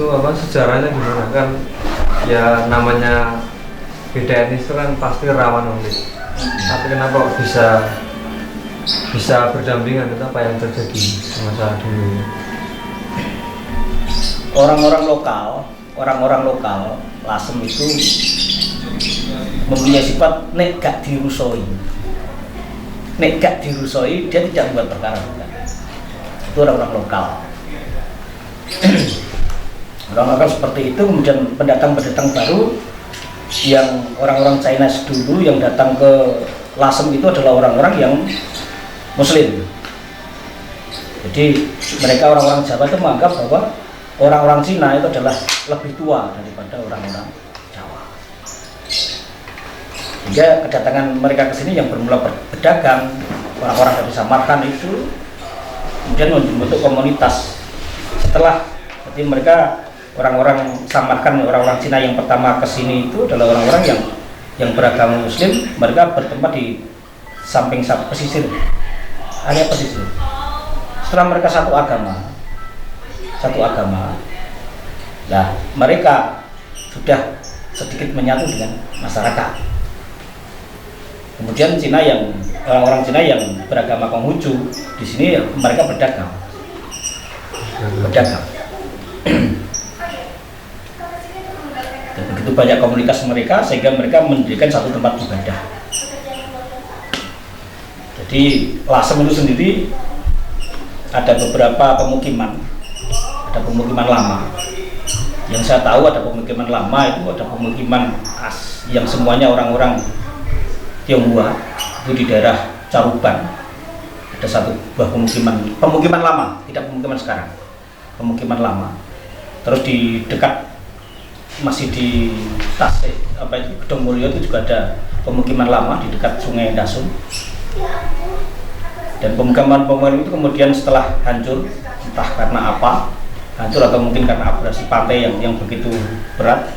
itu apa sejarahnya gimana kan? Ya namanya beda etnis itu kan pasti rawan konflik. Tapi kenapa kok bisa berdampingan, itu apa yang terjadi di masa dulu? Orang-orang lokal Lasem itu mempunyai sifat nek gak dirusoi dia tidak membuat perkara. Itu orang-orang lokal. Orang-orang seperti itu. Kemudian pendatang baru yang orang-orang Chinese dulu yang datang ke Lasem itu adalah orang-orang yang Muslim. Jadi mereka orang-orang Jawa itu menganggap bahwa orang-orang Cina itu adalah lebih tua daripada orang-orang Jawa. Sehingga kedatangan mereka ke sini yang bermula berdagang, orang-orang dari Samarkand itu kemudian membentuk komunitas. Setelah jadi mereka orang-orang Samarkand, orang-orang Cina yang pertama ke sini itu adalah orang-orang yang beragama Muslim. Mereka bertempat di samping pesisir, area pesisir. Setelah mereka satu agama, nah mereka sudah sedikit menyatu dengan masyarakat. Kemudian orang-orang Cina yang beragama Konghucu di sini mereka berdagang. Dan begitu banyak komunitas mereka sehingga mereka mendirikan satu tempat ibadah. Jadi Lasem itu sendiri ada beberapa pemukiman lama. Yang saya tahu ada pemukiman lama itu ada pemukiman yang semuanya orang-orang Tionghoa itu di daerah Caruban. Ada satu buah pemukiman lama, tidak pemukiman sekarang, pemukiman lama. Terus di dekat masih di Tasik Gedong Mulyo itu juga ada pemukiman lama di dekat Sungai Dasung. Dan pemukiman itu kemudian setelah hancur, entah karena apa, hancur atau mungkin karena abrasi pantai yang begitu berat,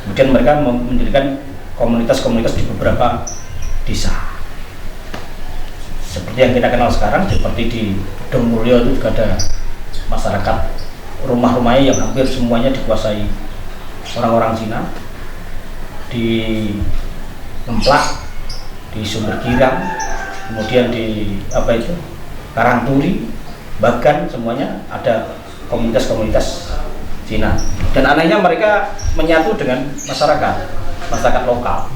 kemudian mereka mendirikan komunitas-komunitas di beberapa desa. Seperti yang kita kenal sekarang, seperti di Gedong Mulyo itu juga ada masyarakat, rumah-rumahnya yang hampir semuanya dikuasai orang-orang Cina. Di Ngemplak, di Sumber Girang, kemudian di Karangturi, bahkan semuanya ada komunitas-komunitas Cina. Dan anehnya mereka menyatu dengan masyarakat lokal.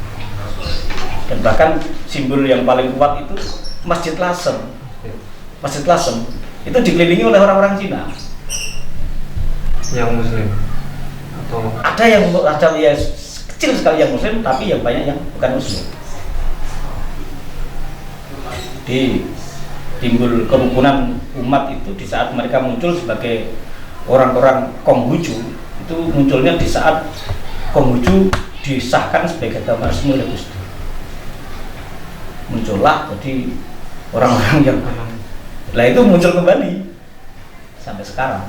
Dan bahkan simbol yang paling kuat itu Masjid Lasem itu dikelilingi oleh orang-orang Cina yang Muslim atau ada yang kecil sekali yang Muslim, tapi yang banyak yang bukan Muslim. Di timbul kerukunan umat itu di saat mereka muncul sebagai orang-orang Konghucu, itu munculnya di saat Konghucu disahkan sebagai agama resmi oleh Gus Dur. Muncullah jadi orang-orang yang itu muncul kembali sampai sekarang.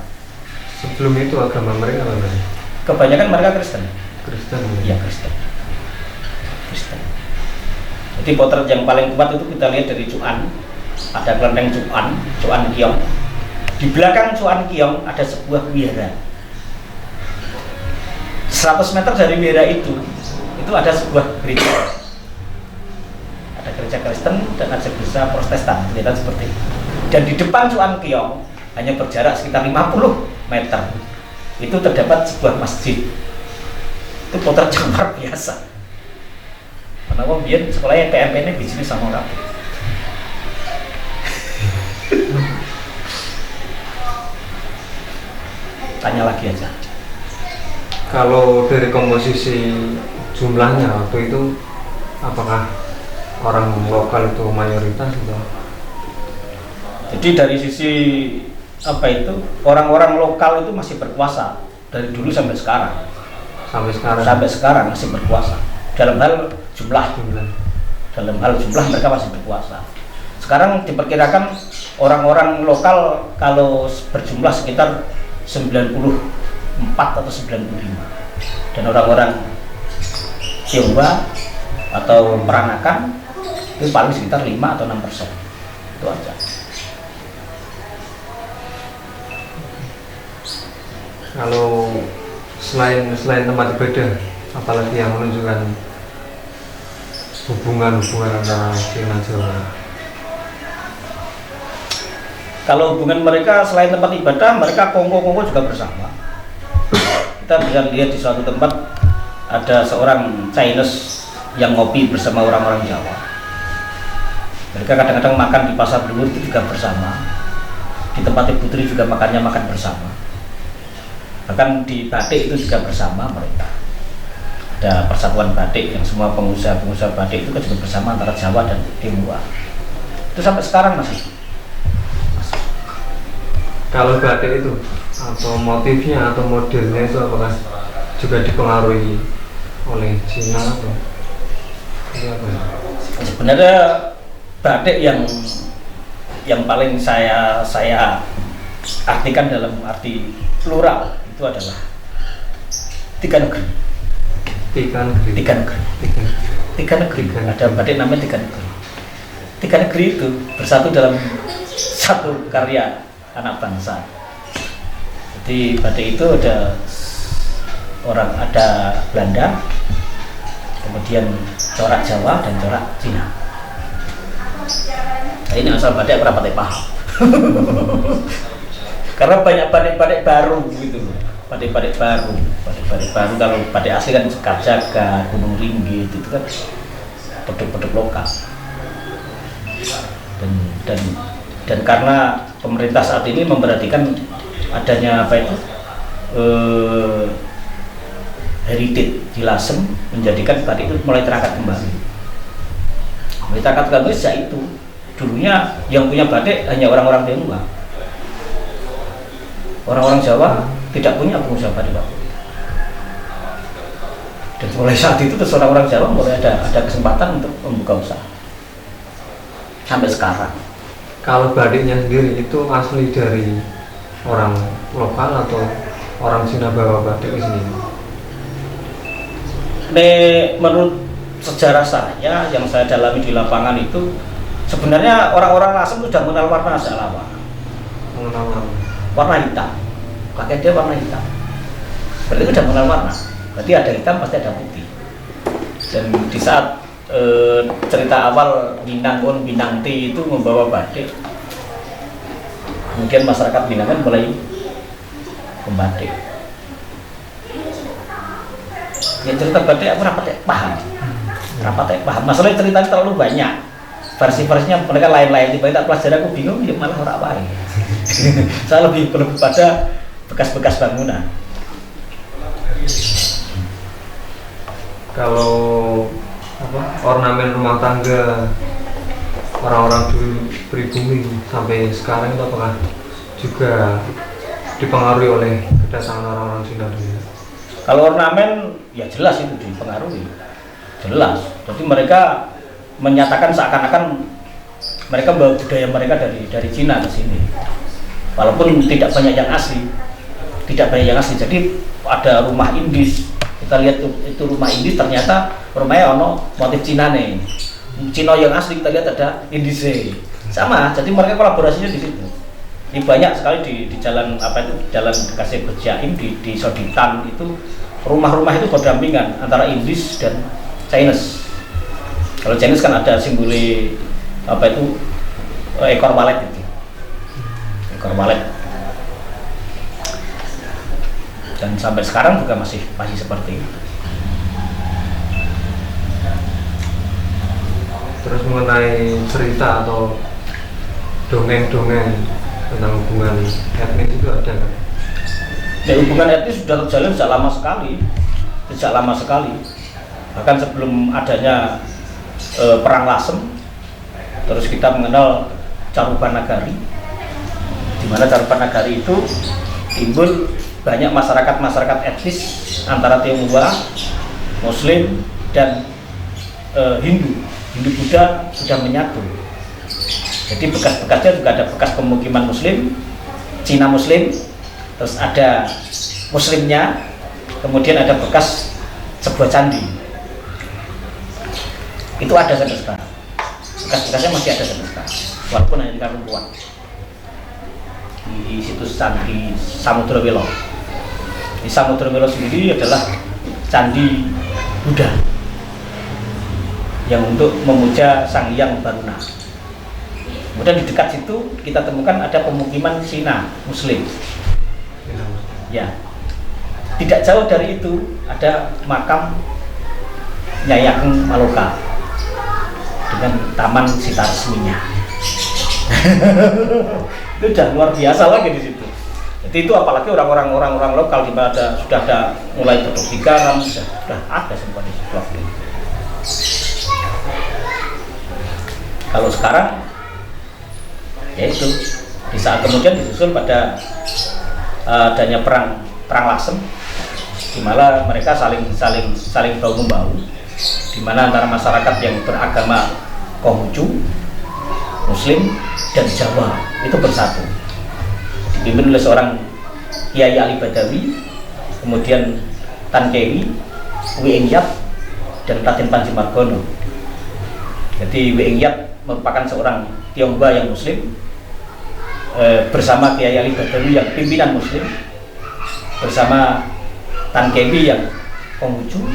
Sebelum itu agama mereka apa? Kebanyakan mereka Kristen. Iya, Kristen. Jadi potret yang paling kuat itu kita lihat dari Cuan. Ada kelenteng Cuan Kiong. Di belakang Cuan Kiong ada sebuah wihara. 100 meter dari wihara itu ada sebuah gereja. Ada gereja Kristen dan ada gereja Protestan, kelihatan seperti itu. Dan di depan Cuan Kiong hanya berjarak sekitar 50 meter itu terdapat sebuah masjid. Itu potret yang luar biasa. Karena biar sekolahnya TMP ini bisnis sama orang. Tanya lagi aja. Kalau dari komposisi jumlahnya waktu itu, apakah orang lokal itu mayoritas atau? Jadi dari sisi orang-orang lokal itu masih berkuasa dari dulu sampai sekarang. Sampai sekarang masih berkuasa. Dalam hal jumlah mereka masih berkuasa. Sekarang diperkirakan orang-orang lokal kalau berjumlah sekitar 94 atau 95. Dan orang-orang Tionghoa atau Peranakan itu paling sekitar 5 atau 6%. Itu aja. Kalau selain tempat ibadah, apalagi yang menunjukkan hubungan antara Cina Jawa? Kalau hubungan mereka selain tempat ibadah, mereka kongko juga bersama. Kita bisa lihat di suatu tempat ada seorang Chinese yang ngopi bersama orang-orang Jawa. Mereka kadang-kadang makan di pasar Blue itu juga bersama. Di tempat Ibu Putri juga makan bersama. Bahkan di batik itu juga bersama mereka. Ada persatuan batik yang semua pengusaha batik itu kan juga bersama antara Jawa dan Tionghoa. Itu sampai sekarang masih. Kalau batik itu atau motifnya atau modelnya itu apakah juga dipengaruhi oleh Cina atau apa? Sebenarnya batik yang paling saya artikan dalam arti plural itu adalah tiga negeri. Ada batik namanya tiga negeri. Tiga negeri itu bersatu dalam satu karya anak bangsa. Jadi batik itu ada Belanda, kemudian corak Jawa dan corak Cina. Nah, ini asal batik berapa paham. Karena banyak batik-batik baru gitu loh. Batik-batik baru kalau batik asli kan Sekar Jaga, Gunung Ringgit itu kan produk-produk lokal. Dan karena pemerintah saat ini memperhatikan adanya heritage di Lasem, menjadikan batik itu mulai terangkat kembali. Sejak itu dulunya yang punya batik hanya orang-orang Tionghoa. Orang-orang Jawa tidak punya pengusaha batik. Dan mulai saat itu terus orang-orang Jawa mulai ada kesempatan untuk membuka usaha. Sampai sekarang. Kalau batiknya sendiri itu asli dari orang lokal atau orang Cina bawa batik ke sini? Menurut sejarah saya yang saya dalami di lapangan itu sebenarnya orang-orang Lasem sudah mengenal warna sejak lama. Warna hitam, pakai dia warna hitam. Berarti sudah mengenal warna. Berarti ada hitam pasti ada putih. Dan di saat cerita awal Minangti itu membawa batik, kemudian masyarakat Minang mulai membatik. Ya cerita batik aku rapat paham. Masalahnya ceritanya terlalu banyak. Versi-versinya mereka lain-lain. Tiba-tiba tak pelajari aku bingung, ya malah orang apa ini. Saya lebih pada bekas-bekas bangunan. Kalau ornamen rumah tangga orang-orang dulu pribumi sampai sekarang itu apakah juga dipengaruhi oleh kedatangan orang-orang Cina dulu? Kalau ornamen ya jelas itu dipengaruhi, jelas. Jadi mereka menyatakan seakan-akan mereka membawa budaya mereka dari Cina ke sini, walaupun tidak banyak yang asli. Jadi ada rumah Indis, kita lihat itu rumah Indis, ternyata rumahnya ono motif Cina nih. Cina yang asli kita lihat ada Indisnya sama, jadi mereka kolaborasinya di situ. Ini banyak sekali di jalan jalan Kasih Berjaim di Soditan itu rumah-rumah itu berdampingan antara Indis dan Chinese. Kalau Chinese kan ada simbol ekor walet itu, ekor walet. Dan sampai sekarang juga masih seperti itu. Terus mengenai cerita atau dongeng-dongeng tentang hubungan etnis itu ada nggak? Ya, hubungan etnis sudah terjalin sejak lama sekali. Bahkan sebelum adanya perang Lasem, terus kita mengenal Caruban Nagari, di mana Caruban Nagari itu timbul banyak masyarakat etnis antara Tionghoa, Muslim dan Hindu Buddha sudah menyatu. Jadi bekas-bekasnya juga ada bekas pemukiman Muslim, Cina Muslim, terus ada Muslimnya, kemudian ada bekas sebuah candi. Itu ada sampai sekarang. Bekas-bekasnya masih ada sampai sekarang, walaupun hanya di Karumpuan, di situs candi Samudra Welo. Di Samudra Melo sendiri adalah candi Buddha yang untuk memuja Sang Hyang Baruna. Kemudian di dekat situ kita temukan ada pemukiman Cina Muslim. Ya, tidak jauh dari itu ada makam Nyai Ageng Maloka dengan taman Sita Resminya. Itu udah luar biasa lagi di situ. Jadi itu apalagi orang lokal di mana sudah ada mulai produksi garam, sudah ada semua di situ. Kalau sekarang ya itu di saat kemudian disusul pada adanya perang Lasem, di mana mereka saling bahu membahu, di mana antara masyarakat yang beragama Konghucu, Muslim dan Jawa itu bersatu, dipimpin oleh seorang Kiai Ali Badawi, kemudian Tan Kewi, Wi Eng Yat dan Raden Panji Margono. Jadi Wi Eng Yat merupakan seorang Tionghoa yang Muslim, bersama Kiai Ali Badawi yang pimpinan Muslim, bersama Tan Kewi yang Konghucu,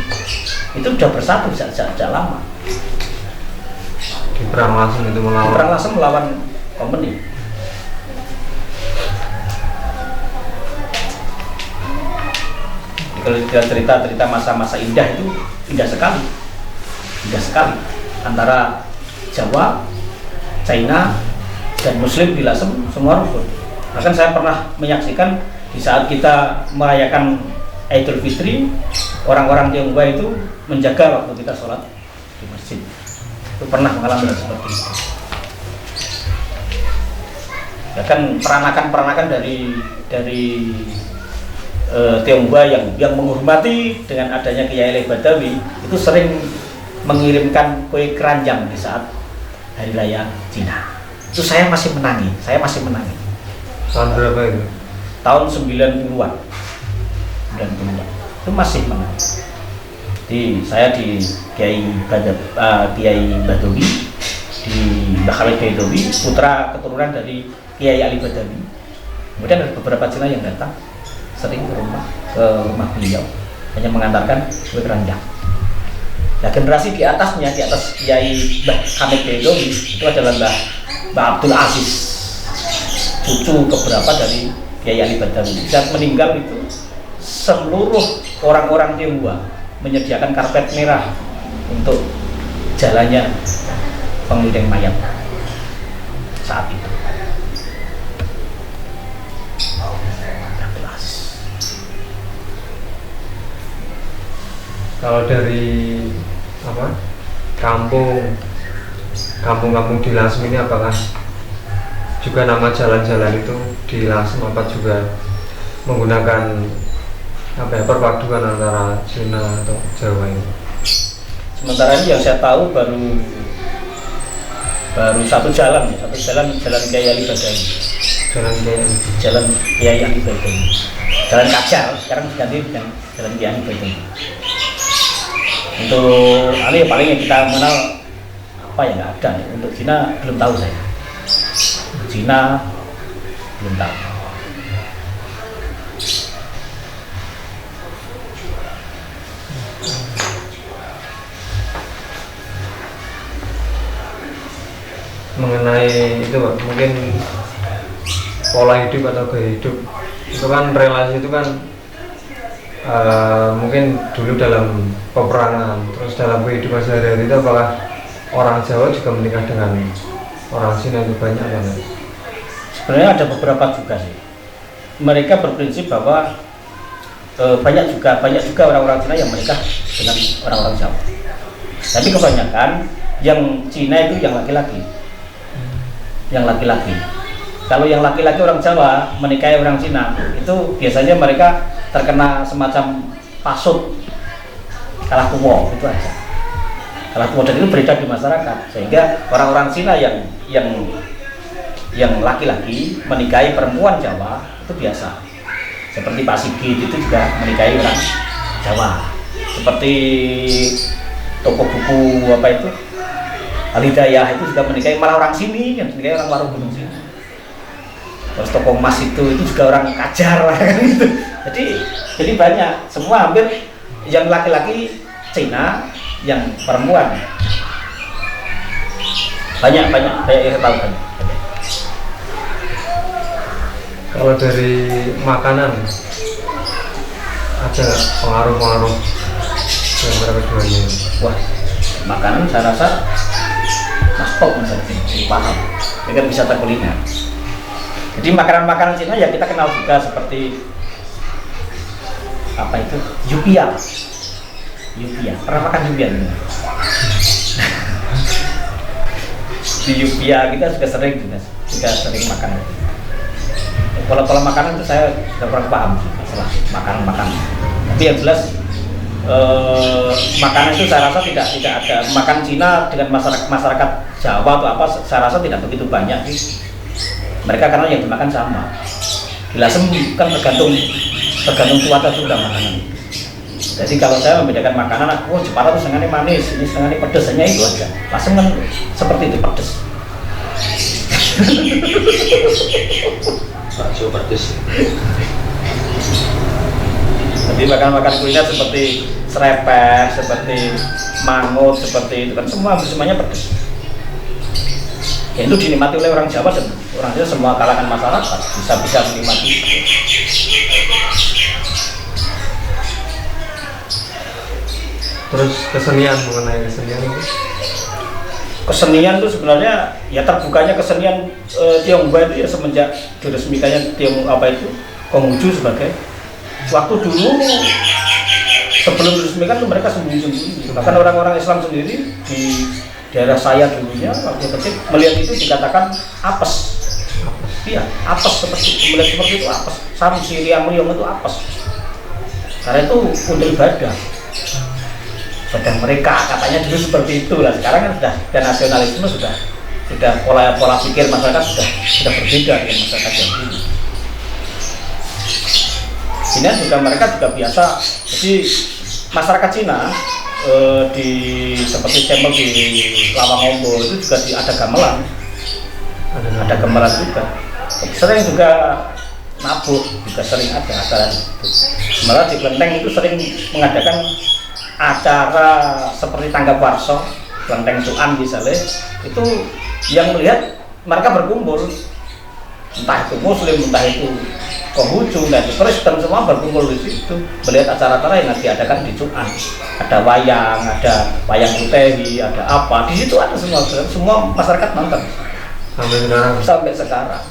itu sudah bersatu sejak lama. Di perang Lasem itu melawan. Perang Lasem melawan Kompeni. Kalau cerita masa-masa indah itu indah sekali antara Jawa, China dan Muslim di Lasem semua rukun. Bahkan saya pernah menyaksikan di saat kita merayakan Idul Fitri, orang-orang Tionghoa itu menjaga waktu kita sholat di masjid. Itu pernah mengalami seperti itu. Ya kan peranakan dari Tionghoa yang menghormati dengan adanya Kiai Ali Badawi itu sering mengirimkan kue keranjang di saat hari raya Cina. Itu saya masih menangi. Tahun berapa itu? Tahun 90-an. Itu masih menangi. Jadi saya di Kiai Badawi, di Mbah Khalid Badawi, putra keturunan dari Kiai Ali Badawi. Kemudian ada beberapa Cina yang datang sering ke rumah beliau, hanya mengantarkan kue keranjang. Nah, generasi di atas Kiai Mbah Hamid Badawi itu adalah Mbah Abdul Aziz, cucu keberapa dari Kiai Ali Badawi. Saat meninggal itu seluruh orang-orang Tionghoa menyediakan karpet merah untuk jalannya pengiring mayat saat itu. Kalau dari kampung di Lasem ini apakah juga nama jalan-jalan itu di Lasem apa juga menggunakan perpaduan antara Cina atau Jawa ini? Sementara ini yang saya tahu baru satu jalan Kiai Ali Badawi. Jalan Kiai Ali Badawi. Jalan Kajar sekarang diganti dengan Jalan Kiai Ali Badawi. Untuk paling yang kita mengenal nggak ada. Untuk Cina belum tahu saya. Cina belum tahu. Mengenai itu Pak, mungkin pola hidup atau gaya hidup itu kan relasi itu kan mungkin dulu dalam peperangan, terus dalam kehidupan sehari-hari itu apakah orang Jawa juga menikah dengan orang Cina itu banyak banget? Sebenarnya ada beberapa juga sih. Mereka berprinsip bahwa banyak juga orang-orang Cina yang menikah dengan orang-orang Jawa. Tapi kebanyakan yang Cina itu yang laki-laki. Kalau yang laki-laki orang Jawa menikahi orang Cina, itu biasanya mereka terkena semacam pasut, kalah tuwo, itu aja. Kalah tuwo, dan itu beredar di masyarakat, sehingga orang-orang Cina yang laki-laki menikahi perempuan Jawa itu biasa. Seperti Pak Sigit itu juga menikahi orang Jawa. Seperti toko buku Al-Hidayah itu juga menikahi malah orang sini, yang menikahi orang warung gunung sini. Terus toko emas itu juga orang Kajar gitu. Jadi banyak, semua hampir yang laki-laki Cina, yang perempuan banyak yang tahu kan. Kalau dari makanan ada nggak pengaruh yang keduanya? Wah, makanan saya rasa Mas Pop misalnya paham, ini kan wisata kuliner. Jadi makanan-makanan Cina ya kita kenal juga, seperti apa itu, yupia. Pernah makan yupia? Di yupia kita juga sering makan. Pola makanan itu saya tidak pernah paham masalah makanan. Tapi yang jelas makanan itu saya rasa tidak ada. Makan Cina dengan masyarakat Jawa atau apa, saya rasa tidak begitu banyak sih. Mereka karena yang dimakan sama. Di Lasem kan tergantung cuaca juga makanan. Jadi kalau saya membedakan makanan, Jepara itu setengahnya manis, ini setengahnya pedas, hanya itu aja. Lasem kan seperti itu, pedas. bakso pedes. Jadi makan kuliner seperti serepeh, seperti mangut, seperti itu kan semuanya pedas. Ya itu dinikmati oleh orang Jawa, dan orang Jawa semua kalangan masyarakat bisa menikmati. Terus mengenai kesenian itu? Kesenian itu sebenarnya ya terbukanya kesenian Tionghoa itu ya semenjak diresmikannya Konghucu sebagai, waktu dulu sebelum diresmikan tuh mereka sembunyi-sembunyi. Bahkan orang-orang Islam sendiri di daerah saya dulunya waktu kecil melihat itu dikatakan apes. Iya, apes, melihat seperti itu apes. Sam Siriam Liong itu apes. Karena itu untuk ibadah. Pada mereka katanya dulu seperti itu lah. Sekarang kan sudah nasionalisme, sudah pola pikir masyarakat sudah berbeda dengan masyarakat yang dulu. Cina juga mereka juga biasa. Jadi masyarakat Cina seperti tempel di Lawangombo itu juga ada gamelan. Ada gamelan juga. Sering juga nabuk, juga sering ada acara itu. Malah di Klenteng itu sering mengadakan acara seperti tanggap warso, Klenteng Cuan misalnya, itu yang melihat mereka berkumpul, entah itu Muslim, entah itu Konghucu, entah itu Kristen, semua berkumpul di situ melihat acara-acara yang diadakan di Cuan. Ada wayang Utehi, ada apa, di situ ada semua masyarakat nonton sampai sekarang.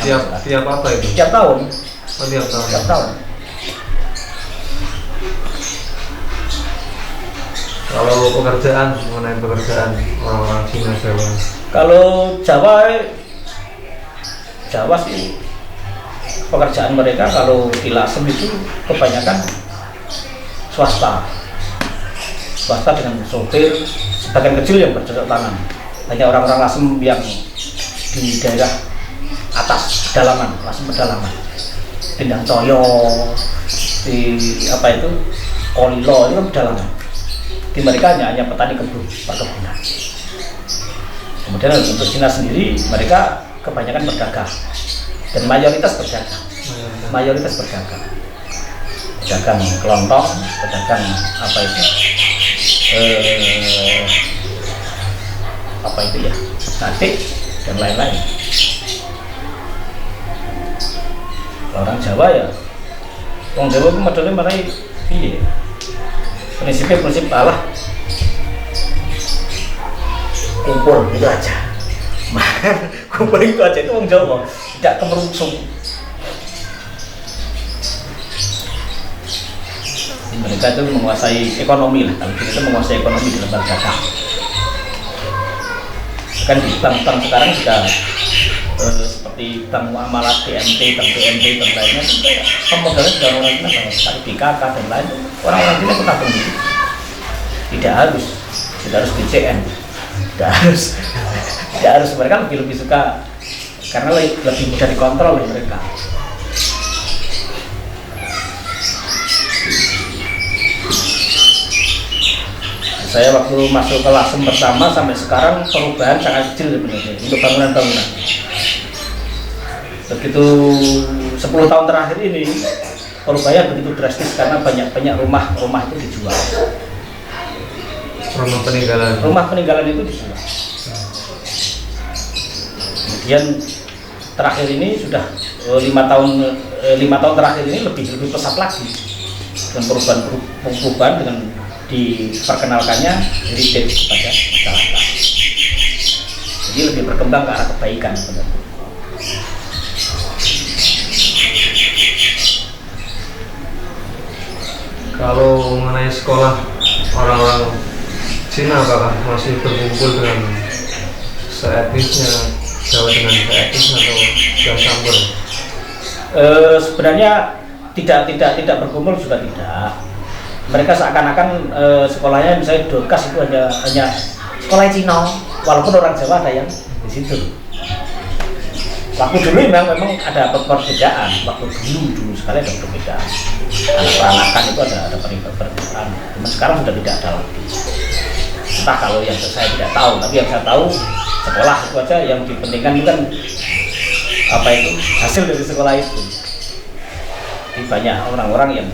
Tiap apa itu? Tiap tahun. Tiap tahun. Kalau mengenai pekerjaan orang-orang Cina Jawa. Kalau Jawa sih pekerjaan mereka kalau di Lasem itu kebanyakan swasta dengan sopir, sebagian kecil yang bercocok tanam. Hanya orang-orang Lasem yang di daerah atas pedalaman, Lasem pedalaman, Pindang Toyo, di Kolilo itu kan pedalaman. Di mereka hanya petani perkebunan. Kemudian untuk Cina sendiri mereka kebanyakan berdagang dan mayoritas berdagang. Pedagang kelontong, pedagang batik dan lain-lain. Orang Jawa ya, orang Jawa itu modelnya marai piye? Prinsip Allah, kumpul itu aja. Kumpul itu aja, itu orang Jawa tidak kemerungsung. Mereka itu menguasai ekonomi lah, kalau kita menguasai ekonomi dalam berdagang. Kan di bank-bank sekarang sudah seperti bank muamalat, TMT, bank lainnya, pemodalnya sudah orang Cina banyak, BKK dan lain. Orang-orang Cina itu tabung gitu. Tidak harus BCN, tidak harus mereka lebih suka karena lebih mudah dikontrol oleh mereka. Saya waktu masuk ke Lasem pertama sampai sekarang perubahan sangat kecil sebenarnya untuk bangunan. Begitu 10 tahun terakhir ini perubahan begitu drastis karena banyak rumah itu dijual. Rumah peninggalan itu dijual. Kemudian terakhir ini sudah 5 tahun terakhir ini lebih pesat lagi dengan perubahan dengan diperkenalkannya heritage kepada masyarakat. Jadi lebih berkembang ke arah kebaikan sebenarnya. Kalau mengenai sekolah, orang-orang Cina apakah masih berkumpul dengan seetnisnya, Jawa dengan seetnis atau sudah campur? Sebenarnya tidak berkumpul juga tidak. Mereka seakan-akan sekolahnya misalnya Dorcas itu hanya sekolah Cina, walaupun orang Jawa ada yang di situ. Waktu dulu memang ada perbedaan, waktu dulu sekali ada perbedaan. Anak peranakan itu ada perbedaan, cuma sekarang sudah tidak ada lagi. Entah kalau yang saya tidak tahu, tapi yang saya tahu sekolah itu aja yang dipentingkan itu kan apa itu hasil dari sekolah itu. Jadi banyak orang-orang yang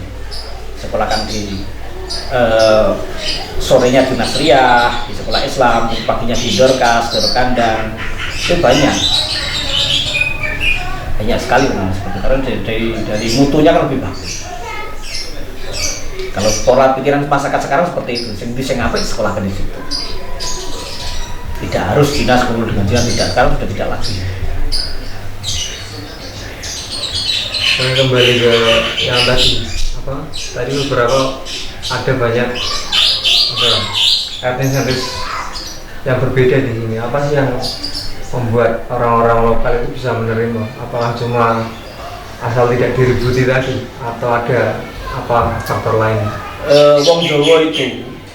sekolahkan di sorenya di Nasriyah, di sekolah Islam, paginya di Dorcas, Dorkandang, itu banyak sekali memang seperti karena dari mutunya kan lebih bagus. Kalau sekolah pikiran masyarakat sekarang seperti itu, yang apa sekolah kan di situ. Tidak harus Cina sekolah dengan Cina, tidak, sekarang sudah tidak lagi. Saya kembali ke yang tadi beberapa ada banyak etnis yang berbeda di sini. Apa sih yang membuat orang-orang lokal itu bisa menerima? Apakah cuma asal tidak diributi tadi atau ada apa faktor lain?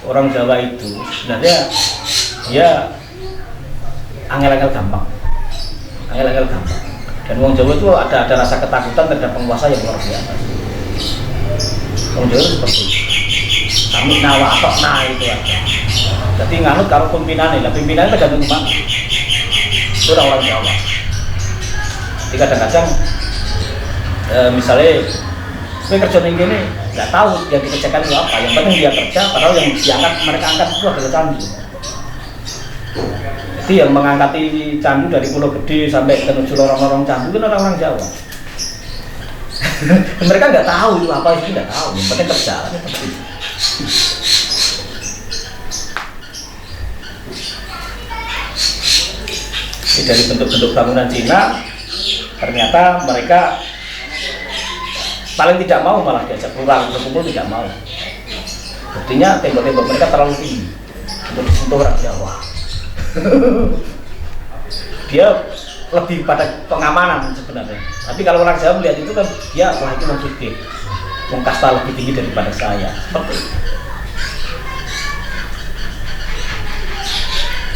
Orang Jawa itu sebenarnya dia angel-angel gampang. Dan wong Jawa itu ada rasa ketakutan terhadap penguasa yang luar biasa. Wong Jawa itu seperti itu. Kami nawa atau itu aja. Jadi nganut kalau pimpinannya tergantung mana. Itu orang Jawa. Jadi kadang-kadang misalnya saya kerja ini nggak tahu yang dikerjakan itu apa. Yang penting dia kerja, padahal yang mereka angkat itu adalah candi. Jadi yang mengangkati candi dari Pulau Gede sampai ke lorong-lorong candi itu orang-orang Jawa. Mereka nggak tahu itu apa, itu nggak tahu. Yang penting kerja. Dari bentuk-bentuk bangunan Cina, ternyata mereka paling tidak mau malah diajak pulang berkumpul, tidak mau. Buktinya tembok-tembok mereka terlalu tinggi untuk disentuh orang Jawa. Dia lebih pada pengamanan sebenarnya. Tapi kalau orang Jawa melihat itu kan dia wah itu lebih kasta lebih tinggi daripada saya. Seperti itu.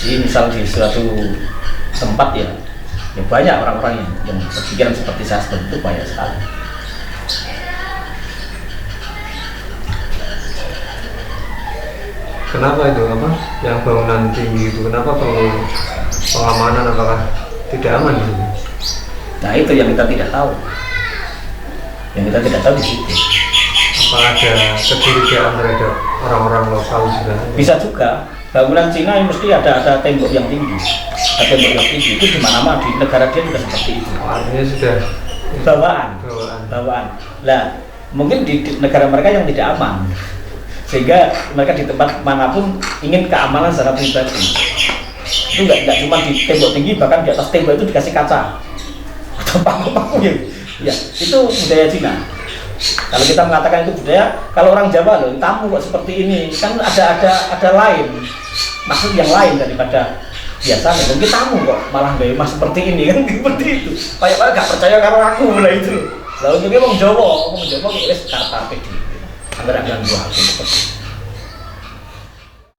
Jadi misal di suatu tempat ya banyak orang-orang yang berpikiran seperti saya seperti itu banyak sekali. Kenapa itu yang bangunan tinggi itu kenapa perlu pengamanan, apakah tidak aman di sini? Nah itu yang kita tidak tahu. Yang kita tidak tahu di situ. Apa ada kecurigaan terhadap orang-orang lokal juga? Bisa juga. Bangunan Cina yang mesti ada tembok yang tinggi. Ada tembok yang tinggi itu di mana-mana di negara dia juga seperti itu. Artinya sudah bawaan. Lah mungkin di negara mereka yang tidak aman, sehingga mereka di tempat manapun ingin keamanan secara pribadi. Itu nggak cuma di tembok tinggi, bahkan di atas tembok itu dikasih kaca atau paku-paku ya itu budaya Cina. Kalau kita mengatakan itu budaya, kalau orang Jawa loh tamu kok seperti ini kan ada lain maksud yang lain daripada biasanya. Mungkin tamu kok malah gaya mas seperti ini kan seperti itu. Kayak nggak percaya kalau aku lah itu. Lalu untungnya orang Jawa kayak karpet gitu. Agar ganggu aku seperti itu.